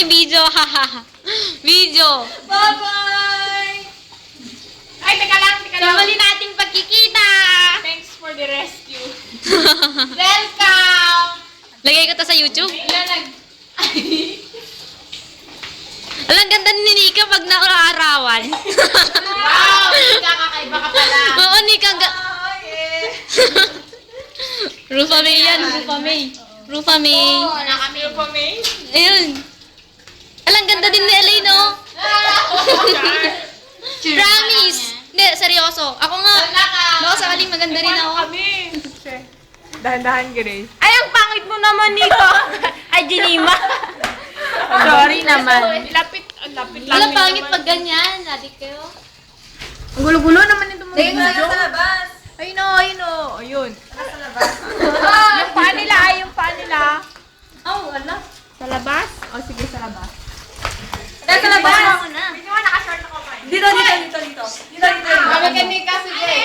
may video. Hahaha. Video. Bye-bye! Ay, teka lang. Sa muli nating pagkikita. Thanks for the rescue. Welcome! Lagay ko to sa YouTube. Ilan Alang ganda ni Nika pag naarawan. Wow! Kakakaiba ka pala. Oo, Nika. yeah. Rufa May yan. Rufa May. Rufa May. Oh, anak kami yung pamay. Ayun. Alang ganda din ni Elaine, oh. Promise. Hindi, seryoso. Ako nga. Baka sakaling maganda rin ako. Kami. Dahan-dahan, Grace. Ay, ang pangit mo naman nito. Ay, Jinima. Sorry naman. Lapit lang. Wala pangit pag ganyan. Adik kayo. Ang gulo-gulo naman ito mga Tingin na sa labas. Ayun o, ayun o. Ayun. Nasa labas. Yung paa nila, yung paa nila. Oh, wala. Sa labas? O, sige, sa labas. Nasa labas. Ako na. Dito. Dito. Kami kami kasi, Jay.